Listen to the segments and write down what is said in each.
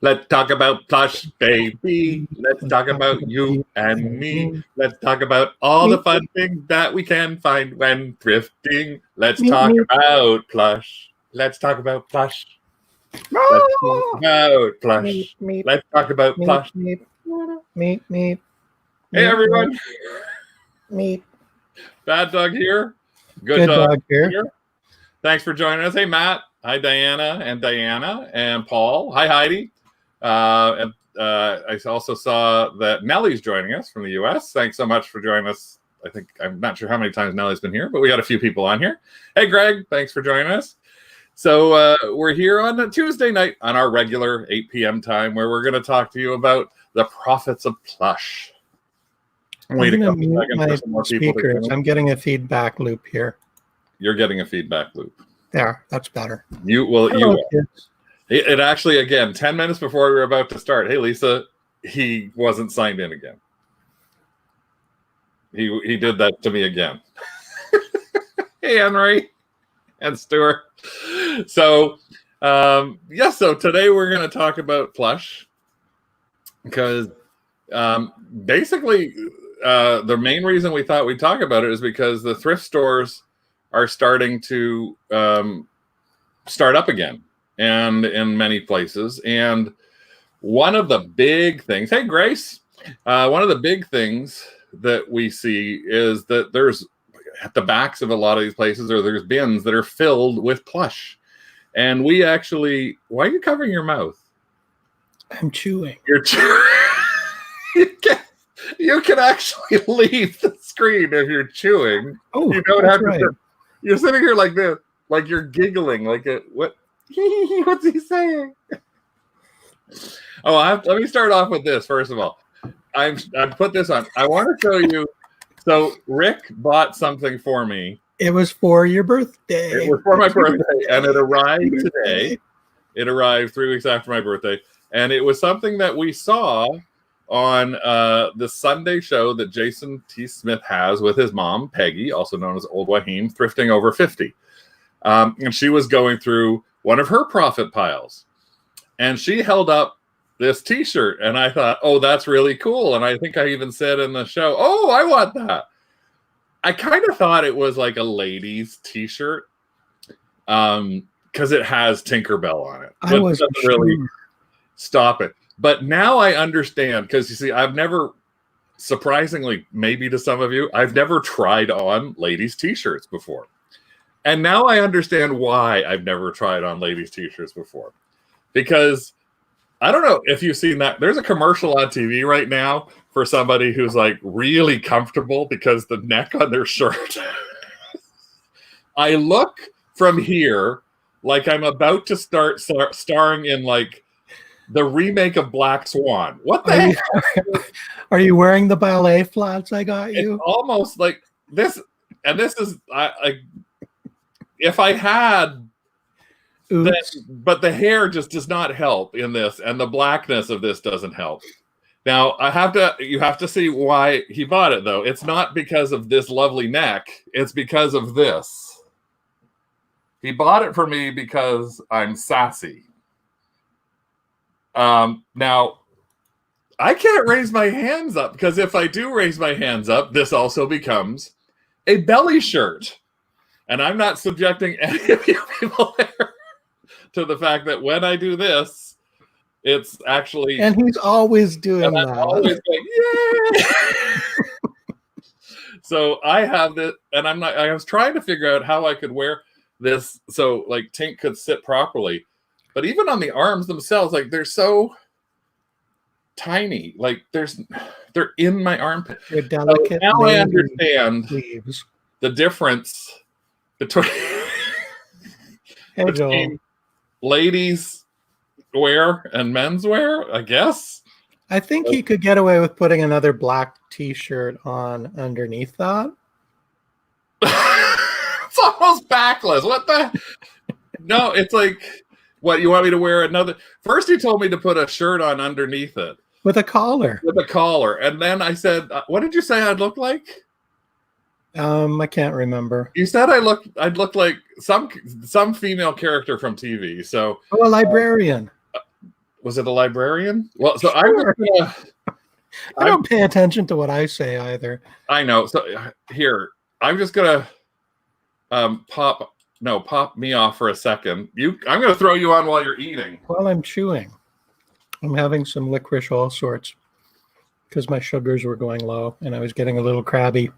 Let's talk about plush, baby. Let's talk about you and me. Let's talk about all the fun things that we can find when thrifting. Let's talk about plush. Let's talk about plush. Let's talk about plush. Let's talk about plush. Meep. Hey everyone. Meep. Baddog here. Gooddog here. Thanks for joining us. Hey Matt. Hi Diana and Paul. Hi Heidi. I also saw that Nellie's joining us from the US. Thanks so much for joining us. I'm not sure how many times Nellie's been here, but we got a few people on here. Hey Greg, thanks for joining us. So we're here on a Tuesday night on our regular 8 p.m. time where we're going to talk to you about the profits of plush. I'm going to mute my speakers. I'm getting a feedback loop here. You're getting a feedback loop. There, that's better. It actually, again, 10 minutes before we were about to start. Hey, Lisa, he wasn't signed in again. He did that to me again. Hey, Henry and Stuart. So, so today we're going to talk about plush because basically the main reason we thought we'd talk about it is because the thrift stores are starting to start up again, and in many places. And one of the big things, hey Grace, one of the big things that we see is that there's at the backs of a lot of these places, or there's bins that are filled with plush. And we actually, why are you covering your mouth? I'm chewing. You're chewing. You can actually leave the screen if you're chewing. Oh, you don't have to. Right. You're sitting here like this, like you're giggling, like what? What's he saying? Oh, let me start off with this. First of all, I put this on. I want to show you. So Rick bought something for me. It was for your birthday. It was for my birthday, and it arrived today. It arrived 3 weeks after my birthday, and it was something that we saw on the Sunday show that Jason T. Smith has with his mom, Peggy, also known as Old Wahim, Thrifting Over 50. And she was going through one of her profit piles. And she held up this T-shirt, and I thought, oh, that's really cool. And I think I even said in the show, oh, I want that. I kind of thought it was like a ladies' T-shirt because it has Tinkerbell on it. I was really stop it. But now I understand, because you see, I've never, surprisingly, maybe to some of you, I've never tried on ladies' T-shirts before. And now I understand why I've never tried on ladies' T-shirts before. Because, I don't know if you've seen that, there's a commercial on TV right now for somebody who's like really comfortable because the neck on their shirt. I look from here like I'm about to start starring in like the remake of Black Swan. What the heck? Are you wearing the ballet flats I got you? It's almost like this, and this is if I had, but the hair just does not help in this, and the blackness of this doesn't help. Now you have to see why he bought it though. It's not because of this lovely neck. It's because of this. He bought it for me because I'm sassy. Now, I can't raise my hands up because if I do raise my hands up, this also becomes a belly shirt. And I'm not subjecting any of you people there to the fact that when I do this, it's actually... And he's always doing that. I'm always like, yeah! So I have this, and I was trying to figure out how I could wear this so like Tink could sit properly. But even on the arms themselves, like they're so tiny, like they're in my armpit. They're delicate. So now I understand the difference between ladies wear and men's wear, I guess. I think he could get away with putting another black T-shirt on underneath that. It's almost backless. What the? No, it's like. What, you want me to wear another? First, you told me to put a shirt on underneath it. With a collar. With a collar. And then I said, what did you say I'd look like? I can't remember. You said I'd look like some female character from TV. So a librarian. Was it a librarian? Well, so Sure. I I'm don't pay attention to what I say either. I know. So here, I'm just gonna pop me off for a second. I'm gonna throw you on while you're eating. While I'm chewing, I'm having some licorice all sorts because my sugars were going low and I was getting a little crabby.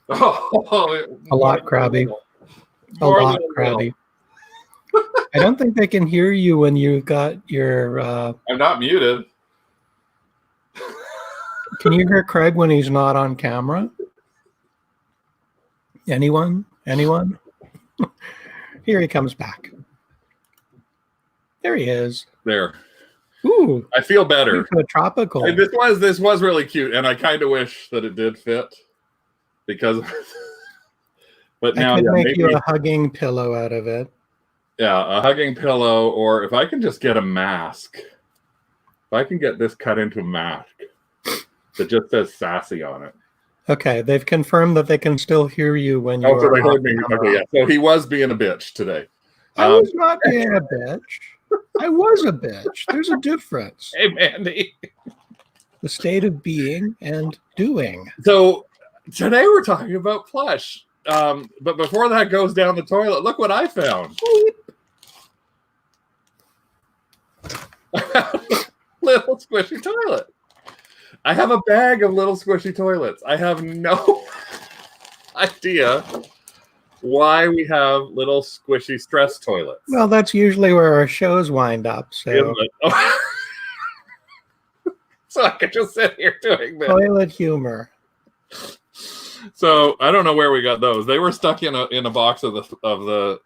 A lot crabby. A lot crabby. I don't think they can hear you when you've got your... I'm not muted. Can you hear Craig when he's not on camera? Anyone? Anyone? Here he comes back. There he is. There. Ooh. I feel better. Tropical. This was really cute, and I kind of wish that it did fit because... But now, I could make you a hugging pillow out of it. Yeah, a hugging pillow, or if I can just get a mask. If I can get this cut into a mask that just says sassy on it. Okay, they've confirmed that they can still hear you when you so they heard me. Okay, yeah. So he was being a bitch today. I was not being a bitch. I was a bitch. There's a difference. Hey, Mandy. The state of being and doing. So today we're talking about plush. But before that goes down the toilet, look what I found. Little squishy toilet. I have a bag of little squishy toilets. I have no idea why we have little squishy stress toilets. Well, that's usually where our shows wind up. So, so I could just sit here doing this. Toilet humor. So I don't know where we got those. They were stuck in a box of the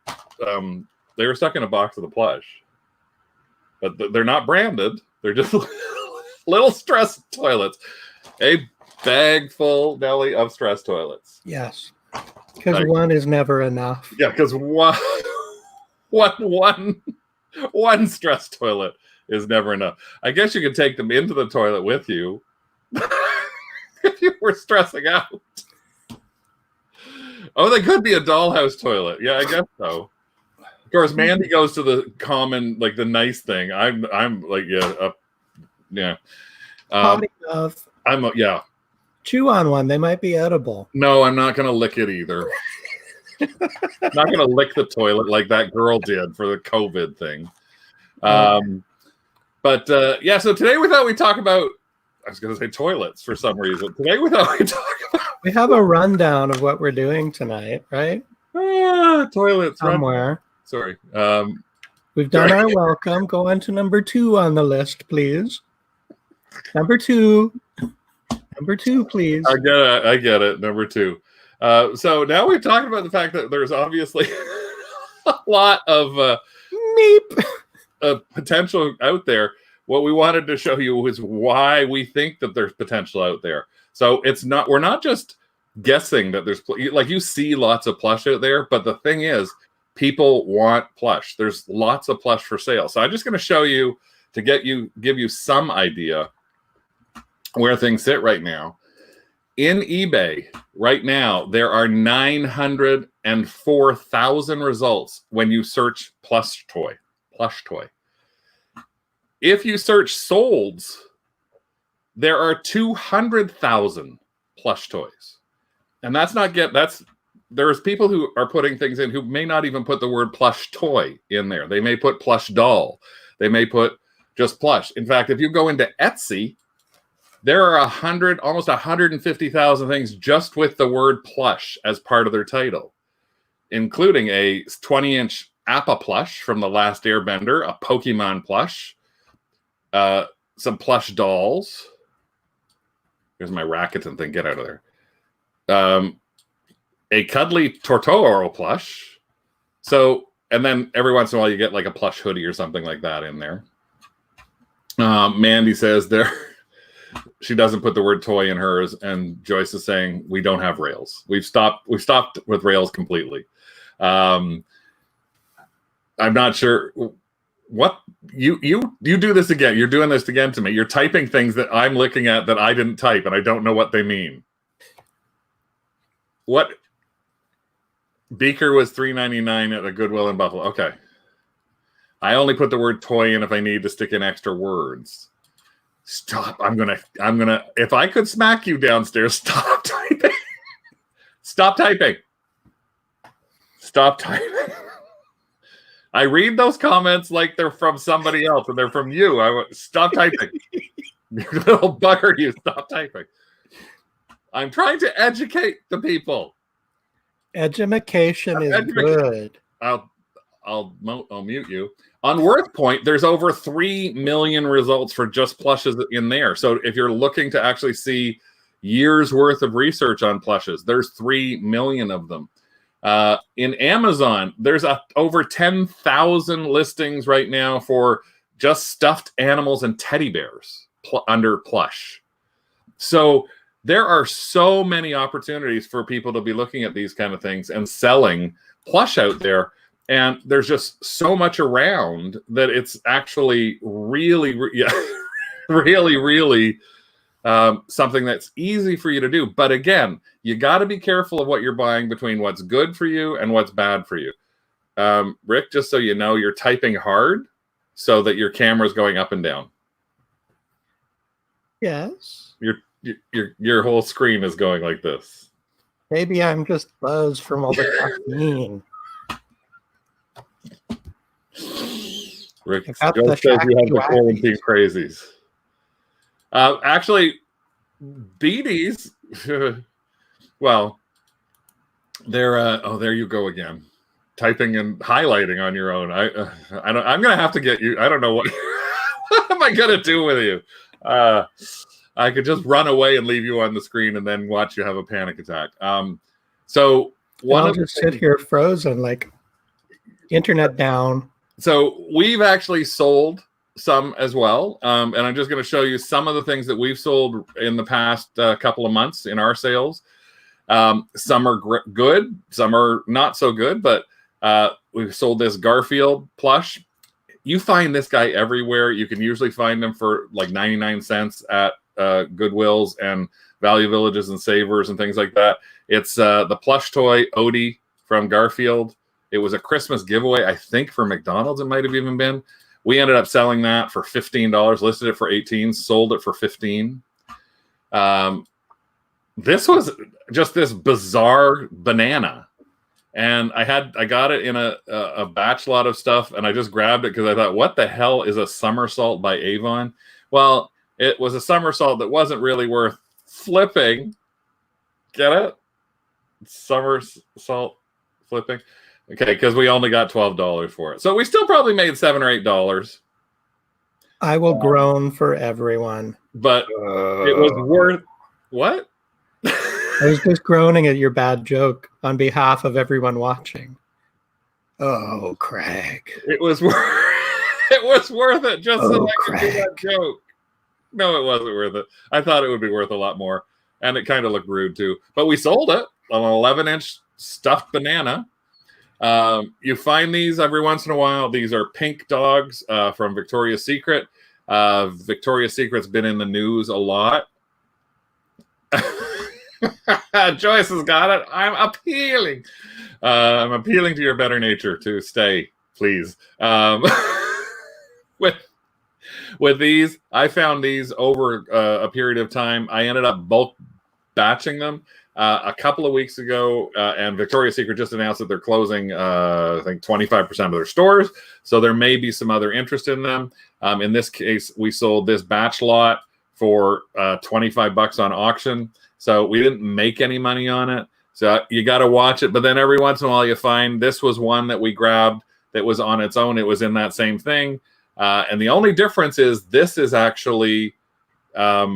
they were stuck in a box of the plush, but they're not branded. They're just little stress toilets. A bag full, Nelly, of stress toilets. Yes, because one is never enough. Yeah, because one stress toilet is never enough. I guess you could take them into the toilet with you if you were stressing out. Oh, they could be a dollhouse toilet. Yeah, I guess so. Of course, Mandy goes to the common, like the nice thing. I'm like, yeah. Potty mouth. Yeah. Chew on one. They might be edible. No, I'm not going to lick it either. I'm not going to lick the toilet like that girl did for the COVID thing. But yeah, so today we thought we'd talk about, I was going to say toilets for some reason. Today we thought we'd talk about... We have a rundown of what we're doing tonight, right? Toilets. Somewhere. Sorry. We've done our welcome. Go on to number 2 on the list, please. Number 2. Number 2, please. I get it. Number 2. So now we've talked about the fact that there's obviously a lot of potential out there. What we wanted to show you is why we think that there's potential out there. So we're not just guessing that there's, like, you see lots of plush out there, but the thing is, people want plush. There's lots of plush for sale. So I'm just going to show you to give you some idea where things sit right now. In eBay right now, there are 904,000 results when you search plush toy. If you search solds, there are 200,000 plush toys. And there's people who are putting things in who may not even put the word plush toy in there. They may put plush doll. They may put just plush. In fact, if you go into Etsy, there are almost 150,000 things just with the word plush as part of their title, including a 20-inch Appa plush from The Last Airbender, a Pokemon plush, some plush dolls. Here's my Rakuten thing. Get out of there. A cuddly Totoro plush. So, and then every once in a while you get like a plush hoodie or something like that in there. Mandy says she doesn't put the word toy in hers, and Joyce is saying we don't have rails. We've stopped with rails completely. I'm not sure what you do this again. You're doing this again to me. You're typing things that I'm looking at that I didn't type, and I don't know what they mean. What? Beaker was $3.99 at a Goodwill in Buffalo. Okay. I only put the word toy in if I need to stick in extra words. Stop. I'm gonna if I could smack you downstairs, stop typing. Stop typing. Stop typing. I read those comments like they're from somebody else and they're from you. Stop typing. You little bugger, you stop typing. I'm trying to educate the people. Edumacation is good. I'll mute you. On WorthPoint, there's over 3 million results for just plushes in there. So if you're looking to actually see years worth of research on plushes, there's 3 million of them. In Amazon, there's over 10,000 listings right now for just stuffed animals and teddy bears under plush. So there are so many opportunities for people to be looking at these kind of things and selling plush out there. And there's just so much around that it's actually really, really something that's easy for you to do. But again, you got to be careful of what you're buying between what's good for you and what's bad for you. Rick, just so you know, you're typing hard so that your camera's going up and down. Yes. Your whole screen is going like this. Maybe I'm just buzzed from all the caffeine. Rick says you have the quarantine crazies. Actually, beaties. Well, they're oh, there you go again, typing and highlighting on your own. I'm gonna have to get you. I don't know what. What am I gonna do with you? I could just run away and leave you on the screen and then watch you have a panic attack. So I'll just sit here frozen, like internet down. So we've actually sold some as well. And I'm just going to show you some of the things that we've sold in the past couple of months in our sales. Some are good, some are not so good, but we've sold this Garfield plush. You find this guy everywhere. You can usually find him for like 99 cents at Goodwills and Value Villages and Savers and things like that. It's the plush toy Odie from Garfield. It was a Christmas giveaway, I think, for McDonald's. It might have even been. We ended up selling that for $15. Listed it for $18. Sold it for $15. This was just this bizarre banana, and I got it in a batch lot of stuff, and I just grabbed it because I thought, what the hell is a somersault by Avon? Well, it was a somersault that wasn't really worth flipping. Get it? Somersault flipping. Okay, because we only got $12 for it. So we still probably made $7 or $8. I will groan for everyone. But it was worth what? I was just groaning at your bad joke on behalf of everyone watching. Oh, Craig. It was worth it just so I could do that joke. No, it wasn't worth it. I thought it would be worth a lot more. And it kind of looked rude too. But we sold it on an 11-inch stuffed banana. You find these every once in a while. These are pink dogs from Victoria's Secret. Victoria's Secret's been in the news a lot. Joyce has got it. I'm appealing to your better nature to stay, please. With these, I found these over a period of time. I ended up bulk batching them a couple of weeks ago, and Victoria's Secret just announced that they're closing, I think, 25% of their stores. So there may be some other interest in them. In this case, we sold this batch lot for $25 on auction. So we didn't make any money on it. So you got to watch it. But then every once in a while you find this was one that we grabbed that was on its own. It was in that same thing. And the only difference is this is actually a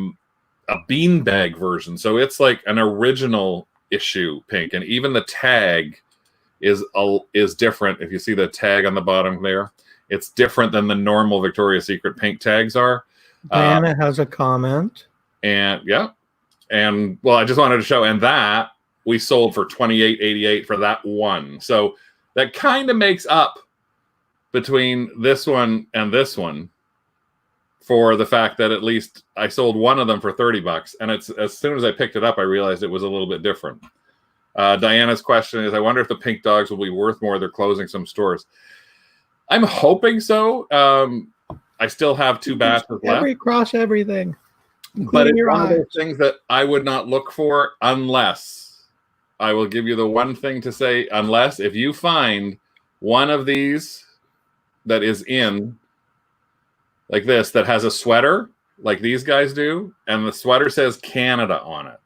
beanbag version. So it's like an original issue pink. And even the tag is different. If you see the tag on the bottom there, it's different than the normal Victoria's Secret pink tags are. Diana has a comment. And yeah. And well, I just wanted to show, and that we sold for $28.88 for that one. So that kind of makes up between this one and this one for the fact that at least I sold one of them for $30. And it's as soon as I picked it up, I realized it was a little bit different. Diana's question is, I wonder if the pink dogs will be worth more. They're closing some stores. I'm hoping so. I still have 2 batches left. Cross everything. But it's one of those things that I would not look for unless, I will give you the one thing to say, unless if you find one of these that is in, like this, that has a sweater, like these guys do, and the sweater says Canada on it.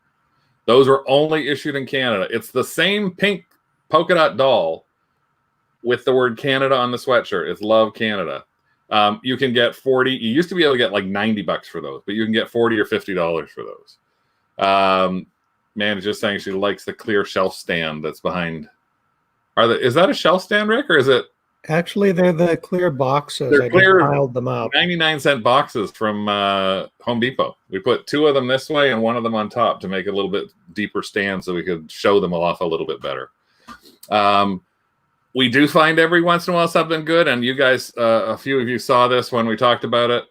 Those are only issued in Canada. It's the same pink polka dot doll with the word Canada on the sweatshirt. It's Love Canada. You can get 40. You used to be able to get like $90 for those, but you can get $40 or $50 for those. Man is just saying she likes the clear shelf stand that's behind. Is that a shelf stand, Rick, or is it? Actually, they're the clear boxes. They're clear, piled them out. 99-cent boxes from Home Depot. We put 2 of them this way and 1 of them on top to make a little bit deeper stand so we could show them off a little bit better. We do find every once in a while something good, and you guys, a few of you saw this when we talked about it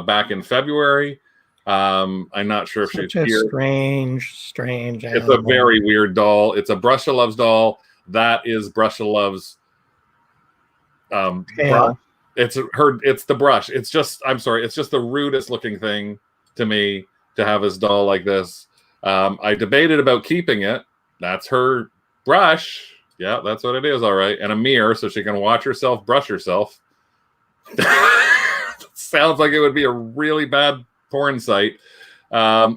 back in February. I'm not sure if she's here. Strange. It's a very weird doll. It's a Brusha Loves doll. That is Brusha Loves. Brush. It's the brush. It's just the rudest looking thing to me to have this doll like this. I debated about keeping it. That's her brush. Yeah, that's what it is. All right. And a mirror so she can watch herself brush herself. Sounds like it would be a really bad porn site. Even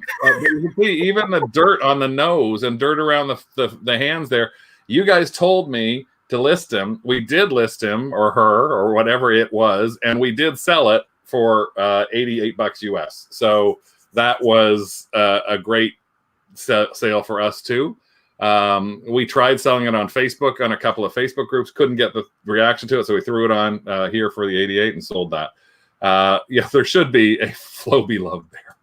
the dirt on the nose and dirt around the hands there. You guys told me to list him. We did list him or her or whatever it was, and we did sell it for $88 US. So that was a great sale for us too. We tried selling it on Facebook on a couple of Facebook groups, couldn't get the reaction to it, so we threw it on here for the 88 and sold that. Yeah, there should be a Floby Love Bear.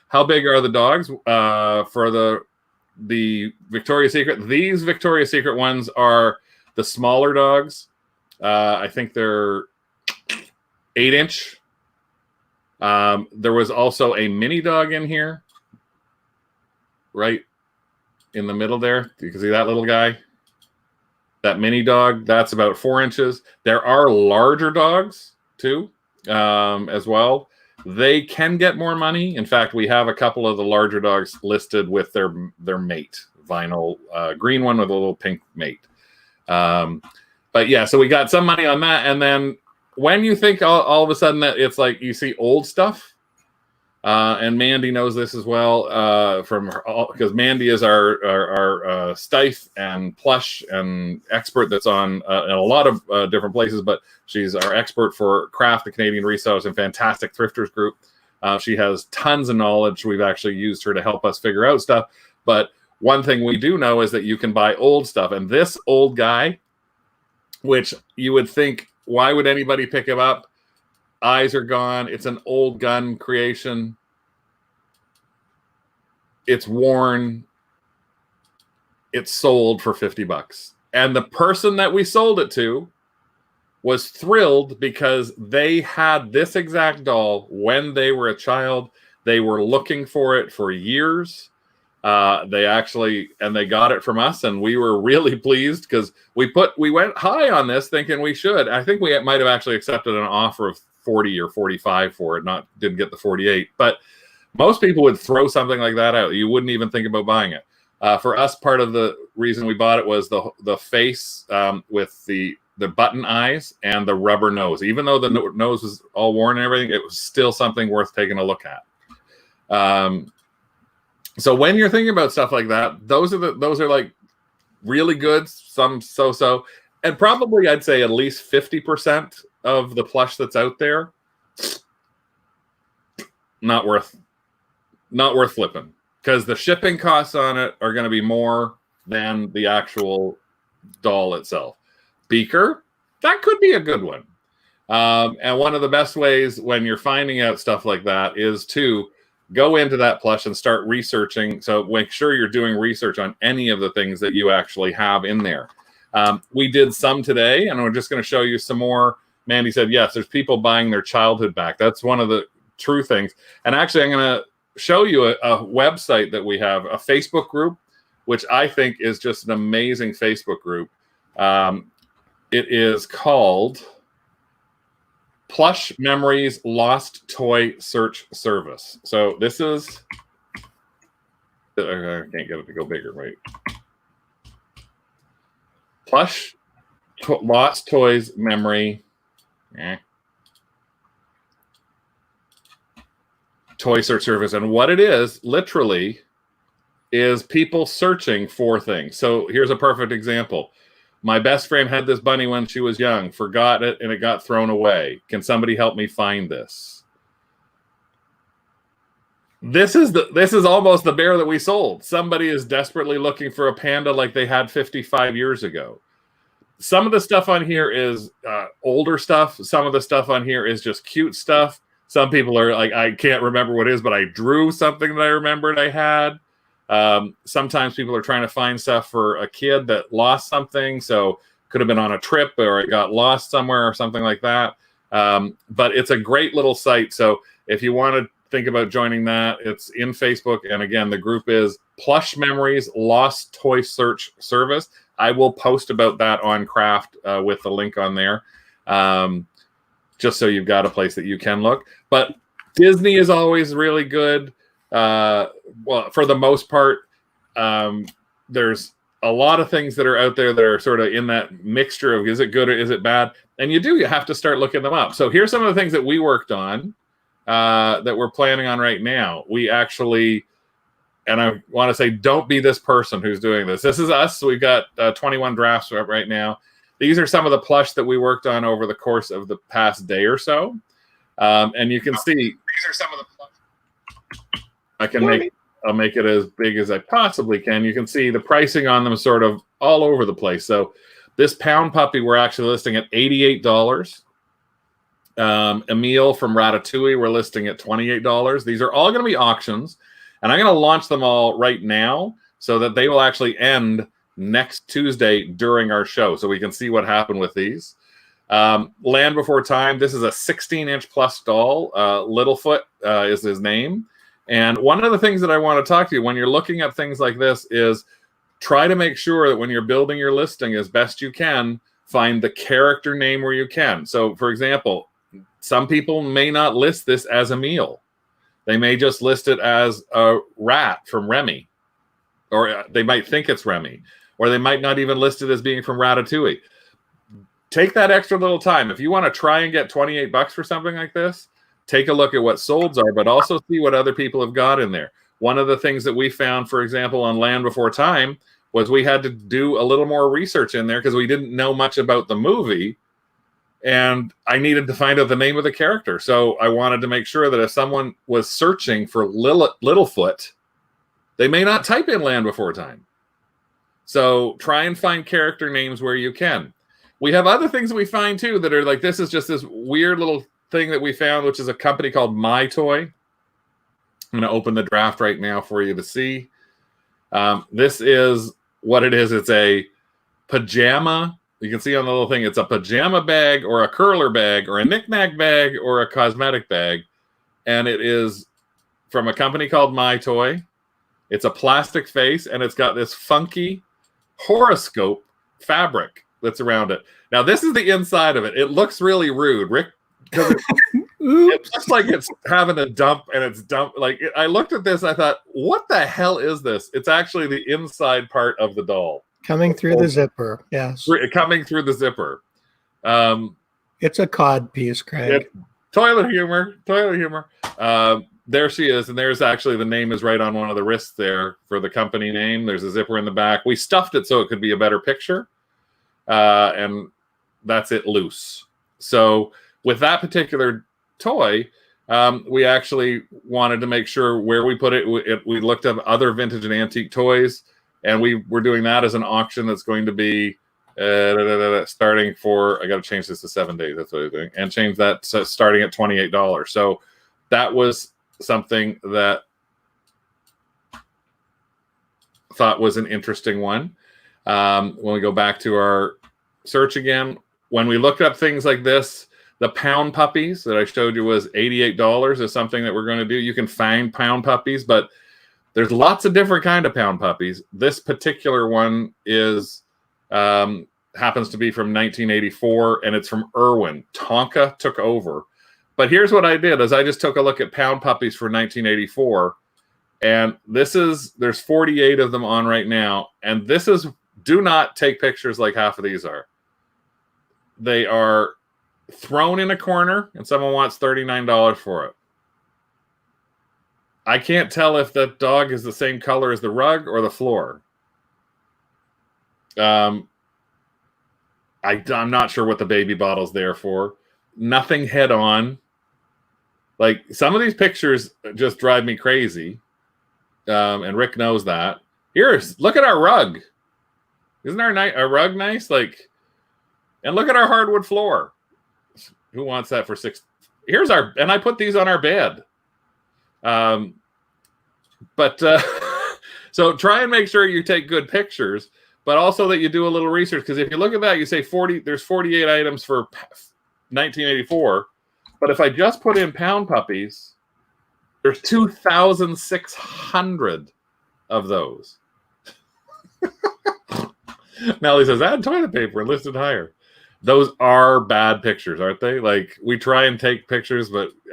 How big are the dogs for the Victoria's Secret? These Victoria's Secret ones are the smaller dogs. I think they're 8-inch. There was also a mini dog in here, right in the middle there. You can see that little guy. That mini dog, that's about 4 inches. There are larger dogs too, as well. They can get more money. In fact, we have a couple of the larger dogs listed with their mate, vinyl green one with a little pink mate. But yeah, so we got some money on that. And then when you think all of a sudden that it's like you see old stuff, and Mandy knows this as well from her, because Mandy is our Stife and Plush and expert that's on in a lot of different places, but she's our expert for Craft, the Canadian Resellers and Fantastic Thrifters group. She has tons of knowledge. We've actually used her to help us figure out stuff. But one thing we do know is that you can buy old stuff. And this old guy, which you would think, why would anybody pick him up? Eyes are gone. It's an old gun creation. It's worn. It's sold for $50. And the person that we sold it to was thrilled because they had this exact doll when they were a child. They were looking for it for years. They got it from us, and we were really pleased because we went high on this thinking we should. I think we might have actually accepted an offer of 40 or 45 for it, didn't get the 48. But most people would throw something like that out. You wouldn't even think about buying it. For us, part of the reason we bought it was the face with the button eyes and the rubber nose. Even though the nose was all worn and everything, it was still something worth taking a look at. So when you're thinking about stuff like that, those are like really good, some so-so, and probably I'd say at least 50% of the plush that's out there, not worth flipping, because the shipping costs on it are going to be more than the actual doll itself. Beaker, that could be a good one. And one of the best ways when you're finding out stuff like that is to go into that plush and start researching. So make sure you're doing research on any of the things that you actually have in there. We did some today, and we're just going to show you some more. Mandy said, yes, there's people buying their childhood back. That's one of the true things. And actually, I'm going to show you a website that we have, a Facebook group, which I think is just an amazing Facebook group. It is called, Plush Memories Lost Toy Search Service. So this is, I can't get it to go bigger. Wait. Plush Lost Toys Memory. Toy search service. And what it is, literally, is people searching for things. So here's a perfect example. My best friend had this bunny when she was young, forgot it, and it got thrown away. Can somebody help me find this? This is almost the bear that we sold. Somebody is desperately looking for a panda like they had 55 years ago. Some of the stuff on here is older stuff. Some of the stuff on here is just cute stuff. Some people are like, I can't remember what it is, but I drew something that I remembered I had. Sometimes people are trying to find stuff for a kid that lost something. So could have been on a trip or it got lost somewhere or something like that. But it's a great little site. So if you want to think about joining that, it's in Facebook. And again, the group is Plush Memories Lost Toy Search Service. I will post about that on Craft with the link on there. Just so you've got a place that you can look. But Disney is always really good. Well, for the most part, there's a lot of things that are out there that are sort of in that mixture of is it good or is it bad? And you have to start looking them up. So here's some of the things that we worked on that we're planning on right now. We actually, and I want to say, don't be this person who's doing this. This is us. We've got 21 drafts up right now. These are some of the plush that we worked on over the course of the past day or so. And you can see, these are some of the plush. I'll make it as big as I possibly can. You can see the pricing on them sort of all over the place. So this pound puppy we're actually listing at $88. Emile from Ratatouille we're listing at $28. These are all going to be auctions, and I'm going to launch them all right now so that they will actually end next Tuesday during our show, so we can see what happened with these. Land Before Time. This is a 16-inch plus doll. Littlefoot is his name. And one of the things that I want to talk to you when you're looking at things like this is try to make sure that when you're building your listing as best you can, find the character name where you can. So, for example, some people may not list this as Emile. They may just list it as a rat from Remy. Or they might think it's Remy. Or they might not even list it as being from Ratatouille. Take that extra little time. If you want to try and get $28 for something like this, take a look at what solds are, but also see what other people have got in there. One of the things that we found, for example, on Land Before Time was we had to do a little more research in there because we didn't know much about the movie, and I needed to find out the name of the character. So I wanted to make sure that if someone was searching for Littlefoot, they may not type in Land Before Time. So try and find character names where you can. We have other things that we find, too, that are like, this is just this weird little thing that we found, which is a company called My Toy. I'm going to open the draft right now for you to see. This is what it is. It's a pajama. You can see on the little thing, it's a pajama bag or a curler bag or a knick-knack bag or a cosmetic bag. And it is from a company called My Toy. It's a plastic face, and it's got this funky horoscope fabric that's around it. Now, this is the inside of it. It looks really rude, Rick, because it looks like it's having a dump, and it's dump. Like, I looked at this, I thought, what the hell is this? It's actually the inside part of the doll. Coming through the zipper, yes. Coming through the zipper. It's a cod piece, Craig. Toilet humor. There she is, and there's actually the name is right on one of the wrists there for the company name. There's a zipper in the back. We stuffed it so it could be a better picture, and that's it loose. So with that particular toy, we actually wanted to make sure where we put it. We looked at other vintage and antique toys, and we were doing that as an auction that's going to be starting for, I got to change this to 7 days. That's what I'm doing, and change that starting at $28. So that was something that thought was an interesting one. When we go back to our search again, when we looked up things like this, the pound puppies that I showed you was $88 is something that we're going to do. You can find pound puppies, but there's lots of different kind of pound puppies. This particular one is happens to be from 1984, and it's from Irwin. Tonka took over. But here's what I did, is I just took a look at pound puppies for 1984, and there's 48 of them on right now, and do not take pictures like half of these are. They are thrown in a corner, and someone wants $39 for it. I can't tell if that dog is the same color as the rug or the floor. I'm not sure what the baby bottle's there for. Nothing head on. Like, some of these pictures just drive me crazy. And Rick knows that. Look at our rug. Isn't our rug nice? Like, and look at our hardwood floor. Who wants that for $6? And I put these on our bed. So try and make sure you take good pictures, but also that you do a little research, because if you look at that, you say there's 48 items for 1984, but if I just put in pound puppies, there's 2,600 of those. Nellie says, add toilet paper listed higher. Those are bad pictures, aren't they? Like, we try and take pictures,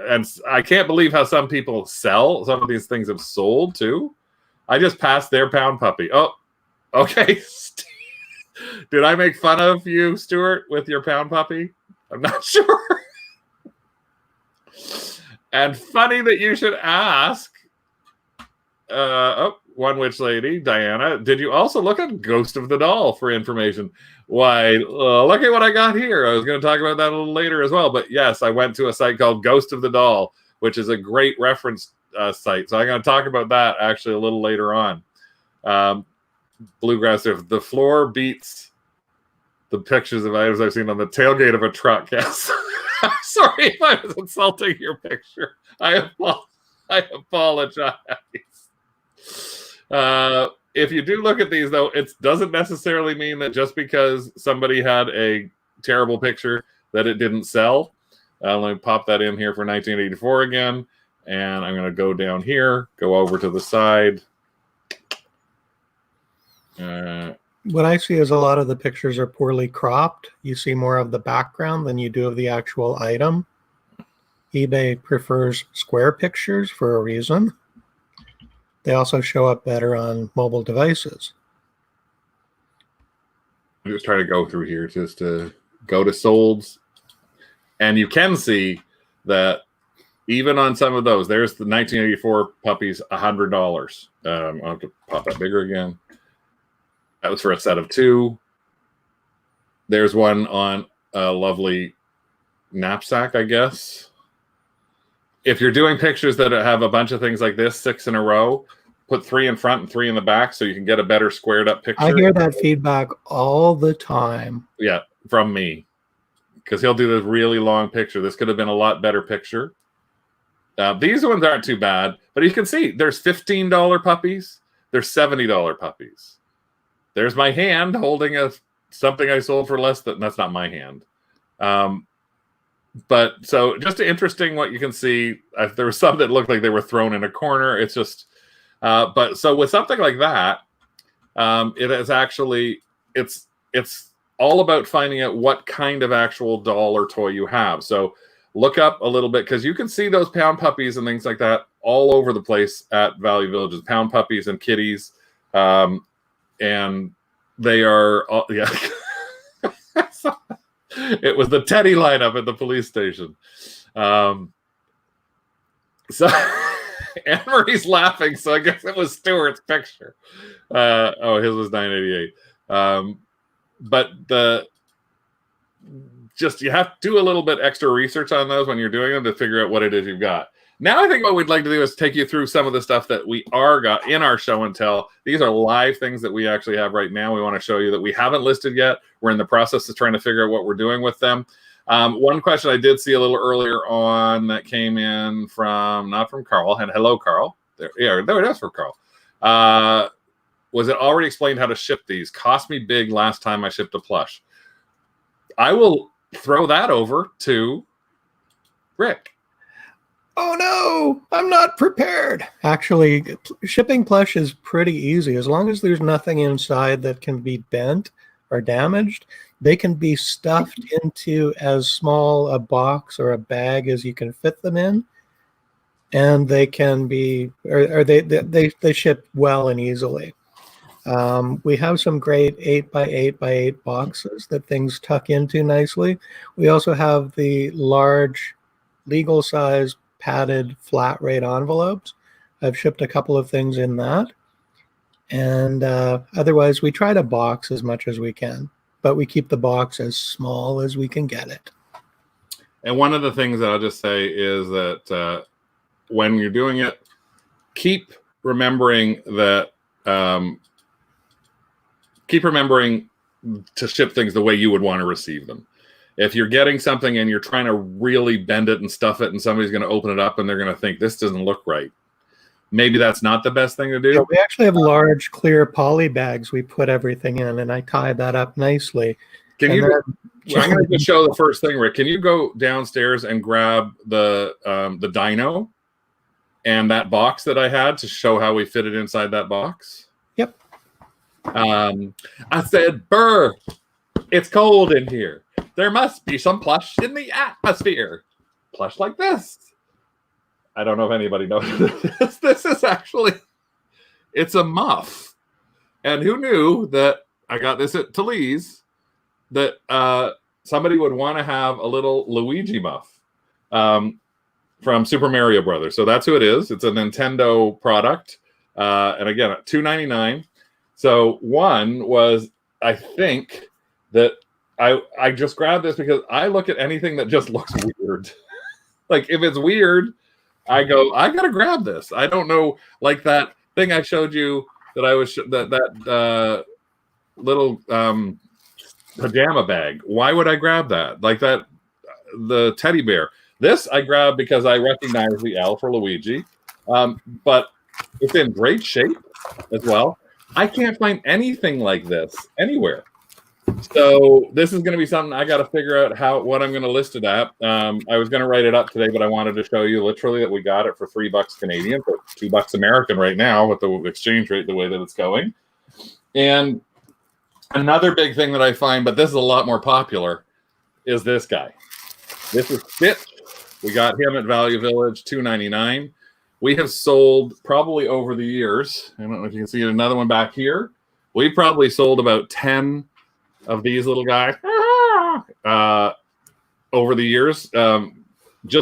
and I can't believe how some people sell. Some of these things have sold too. I just passed their pound puppy. Oh, okay. Did I make fun of you, Stuart, with your pound puppy? I'm not sure. And funny that you should ask. One witch lady, Diana, did you also look at Ghost of the Doll for information? Why, look at what I got here. I was going to talk about that a little later as well. But yes, I went to a site called Ghost of the Doll, which is a great reference site. So I'm going to talk about that actually a little later on. Bluegrass, if the floor beats the pictures of items I've seen on the tailgate of a truck. Yes. I'm sorry if I was insulting your picture. I apologize. If you do look at these, though, it doesn't necessarily mean that just because somebody had a terrible picture that it didn't sell. Let me pop that in here for 1984 again. And I'm going to go down here, go over to the side. What I see is a lot of the pictures are poorly cropped. You see more of the background than you do of the actual item. eBay prefers square pictures for a reason. They also show up better on mobile devices. I'm just trying to go through here just to go to solds. And you can see that even on some of those, there's the 1984 puppies, $100. I'll have to pop that bigger again. That was for a set of 2. There's one on a lovely knapsack, I guess. If you're doing pictures that have a bunch of things like this, 6 in a row, put 3 in front and 3 in the back so you can get a better squared up picture. I hear that feedback all the time. Yeah, from me. Because he'll do this really long picture. This could have been a lot better picture. These ones aren't too bad, but you can see there's $15 puppies. There's $70 puppies. There's my hand holding something I sold for less than, that's not my hand. But so just interesting what you can see. There were some that looked like they were thrown in a corner. It's just, but so with something like that, it is actually, it's all about finding out what kind of actual doll or toy you have. So look up a little bit, because you can see those pound puppies and things like that all over the place at Value Villages, pound puppies and kitties. And they are, yeah. It was the Teddy lineup at the police station. So Anne-Marie's laughing, so I guess it was Stuart's picture. His was $9.88. But you have to do a little bit extra research on those when you're doing them to figure out what it is you've got. Now I think what we'd like to do is take you through some of the stuff that we got in our show and tell. These are live things that we actually have right now. We want to show you that we haven't listed yet. We're in the process of trying to figure out what we're doing with them. One question I did see a little earlier on that came in not from Carl, and hello, Carl. There it is for Carl. Was it already explained how to ship these? Cost me big last time I shipped a plush. I will throw that over to Rick. Oh no, I'm not prepared. Actually, shipping plush is pretty easy. As long as there's nothing inside that can be bent are damaged, they can be stuffed into as small a box or a bag as you can fit them in. And they can be, or they ship well and easily. We have some great 8x8x8 boxes that things tuck into nicely. We also have the large legal size padded flat rate envelopes. I've shipped a couple of things in that. And otherwise, we try to box as much as we can, but we keep the box as small as we can get it. And one of the things that I'll just say is that when you're doing it, keep remembering that to ship things the way you would want to receive them. If you're getting something and you're trying to really bend it and stuff it, and somebody's going to open it up and they're going to think this doesn't look right, maybe that's not the best thing to do. Yeah, we actually have large clear poly bags we put everything in, and I tie that up nicely. Can you? I'm going to show the first thing, Rick. Can you go downstairs and grab the dyno and that box that I had to show how we fit it inside that box? Yep. I said, "Burr, it's cold in here. There must be some plush in the atmosphere. Plush like this." I don't know if anybody knows this. This is actually, it's a muff. And who knew that I got this at Talese, that somebody would want to have a little Luigi muff from Super Mario Brothers. So that's who it is. It's a Nintendo product. And again, at $2.99. So one was, I think that I just grabbed this because I look at anything that just looks weird. Like if it's weird, I go, I gotta grab this. I don't know, like that thing I showed you that I was that little pajama bag. Why would I grab that? Like that, the teddy bear. This I grabbed because I recognize the L for Luigi, but it's in great shape as well. I can't find anything like this anywhere. So this is going to be something I got to figure out what I'm going to list it at. I was going to write it up today, but I wanted to show you literally that we got it for $3 Canadian, for $2 American right now with the exchange rate the way that it's going. And another big thing that I find, but this is a lot more popular, is this guy. This is Stitch. We got him at Value Village, $2.99. We have sold probably over the years, I don't know if you can see it, another one back here. We probably sold about 10 of these little guys over the years.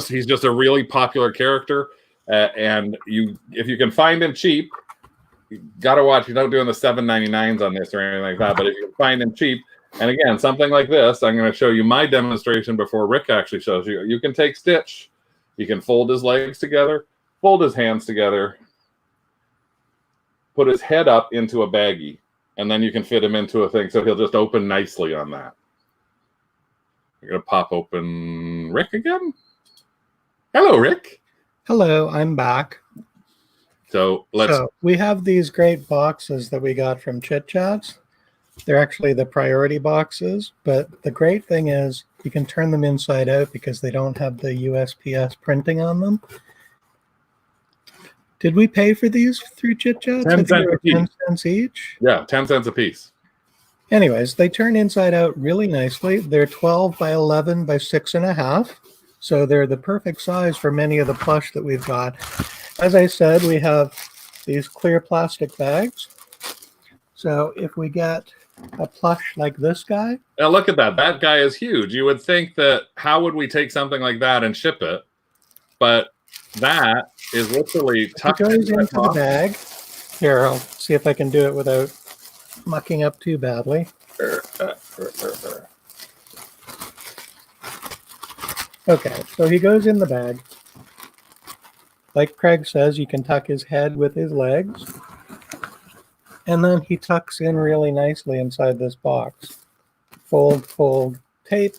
He's just a really popular character, and if you can find him cheap, you gotta watch. You're not doing the $7.99s on this or anything like that, but if you can find him cheap, and again, something like this, I'm going to show you my demonstration before Rick actually shows you. You can take Stitch, you can fold his legs together, fold his hands together, put his head up into a baggie, and then you can fit him into a thing, so he'll just open nicely on that. We're going to pop open Rick again. Hello, Rick. Hello, I'm back. So we have these great boxes that we got from Chit Chats. They're actually the priority boxes, but the great thing is you can turn them inside out because they don't have the USPS printing on them. Did we pay for these through Chit Chats? 10 cents a piece. 10 cents each? Yeah, 10 cents a piece. Anyways, they turn inside out really nicely. They're 12 by 11 by 6.5. So they're the perfect size for many of the plush that we've got. As I said, we have these clear plastic bags. So if we get a plush like this guy. Now look at that. That guy is huge. You would think that how would we take something like that and ship it? But that is literally tucked into the bag. Here, I'll see if I can do it without mucking up too badly. Okay, so he goes in the bag. Like Craig says, you can tuck his head with his legs. And then he tucks in really nicely inside this box. Fold, fold, tape.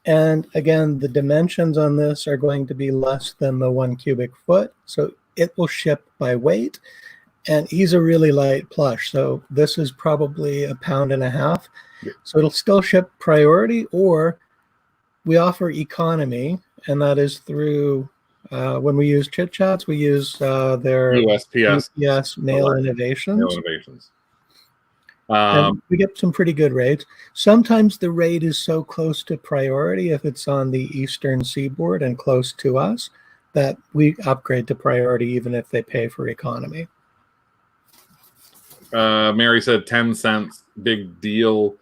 And again, the dimensions on this are going to be less than the 1 cubic foot. So it will ship by weight. And he's a really light plush. So this is probably 1.5 pounds. So it'll still ship priority, or we offer economy. And that is through, when we use Chit Chats, we use their USPS Mail Innovations. Mail Innovations. And we get some pretty good rates. Sometimes the rate is so close to priority if it's on the eastern seaboard and close to us that we upgrade to priority even if they pay for economy. Mary said 10 cents, big deal.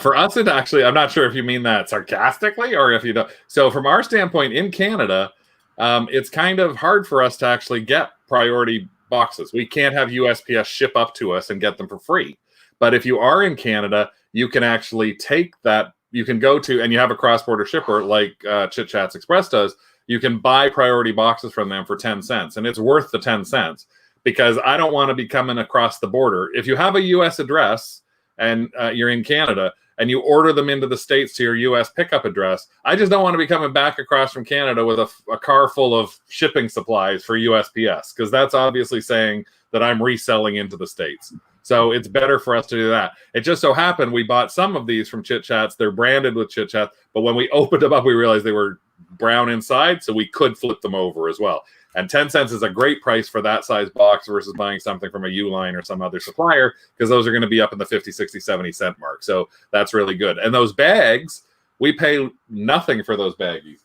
For us, it actually, I'm not sure if you mean that sarcastically or if you don't. So from our standpoint in Canada, it's kind of hard for us to actually get priority boxes. We can't have USPS ship up to us and get them for free. But if you are in Canada, you can actually take that. You can go to, and you have a cross-border shipper like Chit Chats Express does. You can buy priority boxes from them for 10 cents, and it's worth the 10 cents because I don't want to be coming across the border. If you have a U.S. address and you're in Canada and you order them into the States to your U.S. pickup address, I just don't want to be coming back across from Canada with a car full of shipping supplies for USPS because that's obviously saying that I'm reselling into the States. So it's better for us to do that. It just so happened we bought some of these from Chit Chats. They're branded with Chit Chat, but when we opened them up, we realized they were brown inside, so we could flip them over as well. And 10 cents is a great price for that size box versus buying something from a Uline or some other supplier because those are going to be up in the 50, 60, 70 cent mark. So that's really good. And those bags, we pay nothing for those baggies.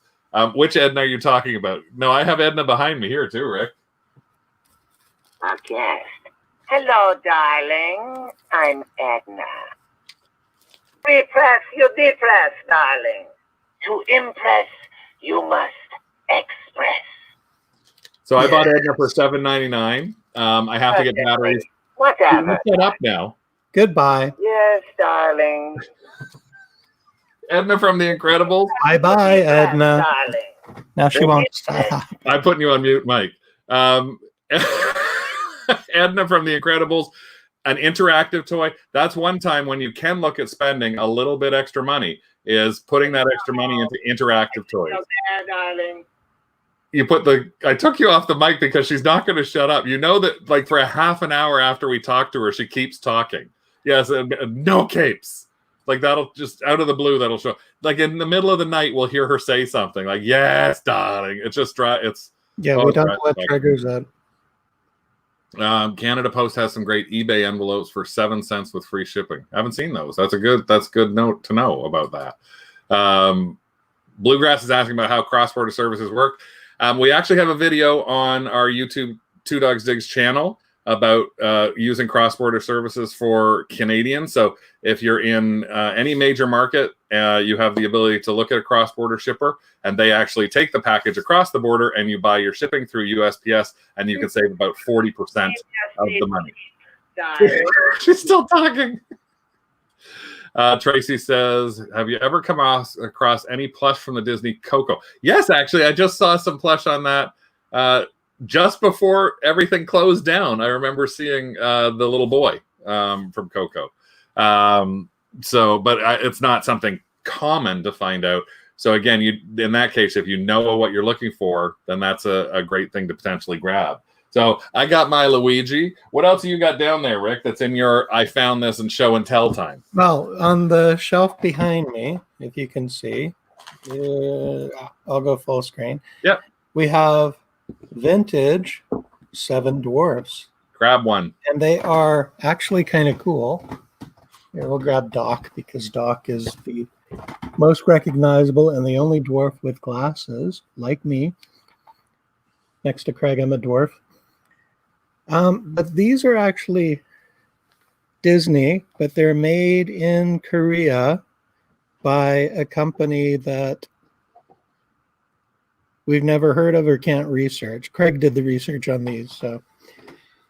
Which Edna are you talking about? No, I have Edna behind me here too, Rick. Okay. Hello, darling. I'm Edna. Repress, you depress, darling. To impress, you must express. So I bought Edna for $7.99. I have to get batteries. Whatever. Set up now. Goodbye. Yes, darling. Edna from The Incredibles. Bye-bye, Edna. Darling. Now she won't stop. I'm putting you on mute, Mike. Edna from The Incredibles, an interactive toy. That's one time when you can look at spending a little bit extra money, is putting that extra money into interactive toys. So darling. You put I took you off the mic because she's not going to shut up. You know that like for a half an hour after we talk to her, she keeps talking. Yes, no capes. Like that'll just out of the blue, that'll show. Like in the middle of the night, we'll hear her say something like, yes, darling. It's just we don't know what triggers that. Canada Post has some great eBay envelopes for 7 cents with free shipping. I haven't seen those. That's good note to know about that. Bluegrass is asking about how cross-border services work. We actually have a video on our YouTube 2DogsDigs channel about using cross-border services for Canadians. So if you're in any major market, you have the ability to look at a cross-border shipper, and they actually take the package across the border, and you buy your shipping through USPS, and you can save about 40% of the money. She's still talking. Tracy says, have you ever come across any plush from the Disney Coco? Yes, actually, I just saw some plush on that just before everything closed down. I remember seeing the little boy from Coco. But it's not something common to find out. So again, in that case, if you know what you're looking for, then that's a great thing to potentially grab. So I got my Luigi. What else have you got down there, Rick, that's in your I found this and show and tell time? Well, on the shelf behind me, if you can see, I'll go full screen. Yep. We have vintage 7 dwarfs. Grab one. And they are actually kind of cool. Here, we'll grab Doc because Doc is the most recognizable and the only dwarf with glasses, like me. Next to Craig, I'm a dwarf. But these are actually Disney, but they're made in Korea by a company that we've never heard of or can't research. Craig did the research on these, so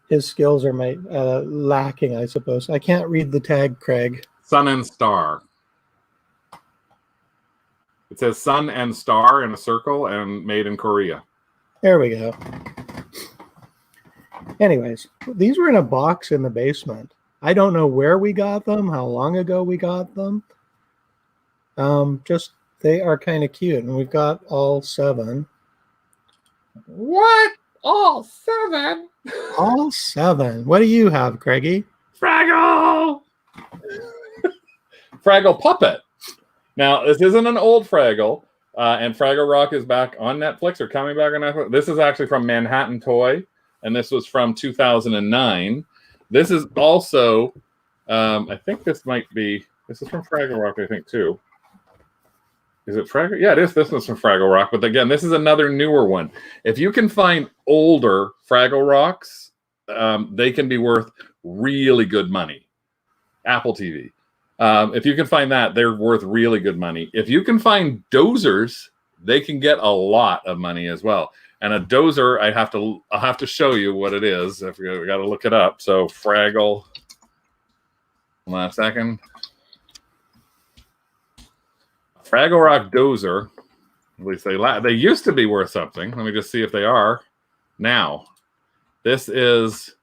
his skills are lacking, I suppose. I can't read the tag, Craig. Sun and Star. It says Sun and Star in a circle and made in Korea. There we go. Anyways, these were in a box in the basement. I don't know where we got them, how long ago we got them. They are kind of cute, and we've got all 7. What? All 7? All 7. What do you have, Craigie? Fraggle! Fraggle Puppet. Now, this isn't an old Fraggle, and Fraggle Rock is back on Netflix or coming back on Netflix. This is actually from Manhattan Toy, and this was from 2009. This is also I think this might be. This is from Fraggle Rock, I think, too. Is it Fraggle? Yeah, it is. This one's from Fraggle Rock. But again, this is another newer one. If you can find older Fraggle Rocks, they can be worth really good money. Apple TV. If you can find that, they're worth really good money. If you can find dozers, they can get a lot of money as well. And a dozer, I'll have to show you what it is. We got to look it up. So Fraggle. Last second. Fraggle Rock dozer. At least they used to be worth something. Let me just see if they are now. This is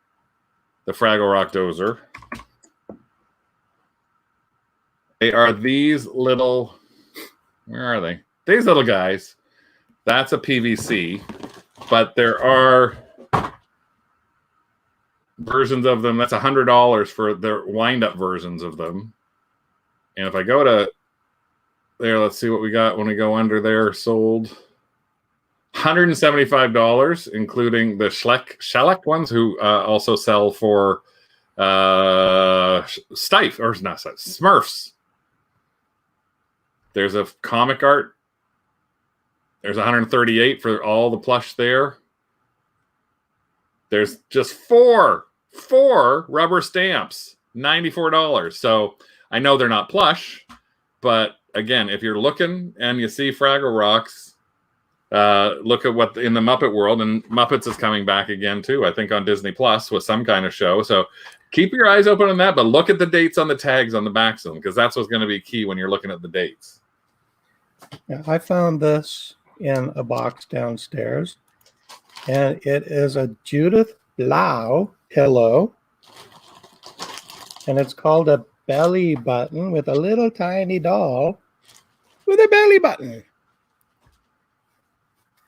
the Fraggle Rock dozer. They are these little. Where are they? These little guys. That's a PVC, but there are versions of them. That's $100 for their wind-up versions of them. And if I go to there, let's see what we got when we go under there. Sold $175, including the shellac ones, who also sell for Stife, or not Stife, Smurfs. There's a comic art. There's 138 for all the plush there. There's just four rubber stamps, $94. So I know they're not plush, but again, if you're looking and you see Fraggle Rocks, look at what in the Muppet world, and Muppets is coming back again too, I think on Disney Plus with some kind of show. So keep your eyes open on that, but look at the dates on the tags on the backs of them, because that's what's going to be key when you're looking at the dates. Yeah, I found this in a box downstairs, and it is a Judith Blau pillow, and it's called a belly button with a little tiny doll with a belly button.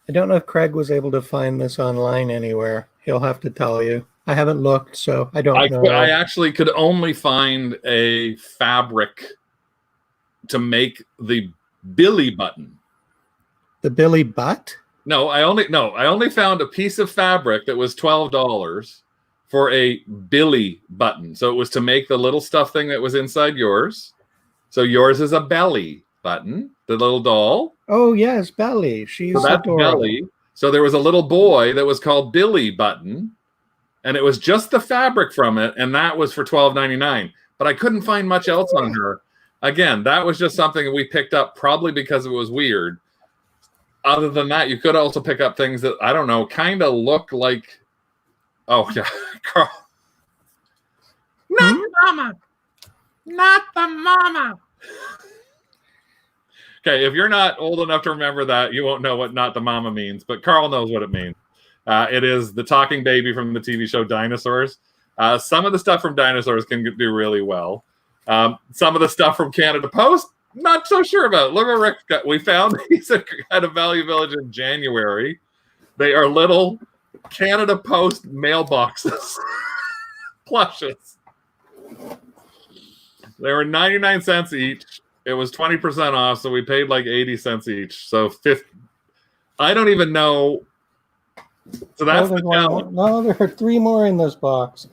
I don't know if Craig was able to find this online anywhere. He'll have to tell you. I haven't looked, so I don't know. I actually could only find a fabric to make the Billy button. The Billy butt? No, I only found a piece of fabric that was $12 for a Billy button. So it was to make the little stuff thing that was inside yours. So yours is a belly button, the little doll. Oh yes, Belly. She's so that's adorable. Belly. So there was a little boy that was called Billy Button, and it was just the fabric from it, and that was for $12.99. But I couldn't find much else on her. Again, that was just something that we picked up probably because it was weird. Other than that, you could also pick up things that, I don't know, kind of look like, oh, yeah, Carl. Not the mama. Not the mama. Okay, if you're not old enough to remember that, you won't know what not the mama means, but Carl knows what it means. It is the talking baby from the TV show Dinosaurs. Some of the stuff from Dinosaurs can do really well. Some of the stuff from Canada Post, not so sure about. Look what Rick got. We found these at a Value Village in January. They are little Canada Post mailboxes. Plushes. They were 99 cents each. It was 20% off, so we paid like 80 cents each. So 50. I don't even know. So that's the challenge. No, there are 3 more in this box.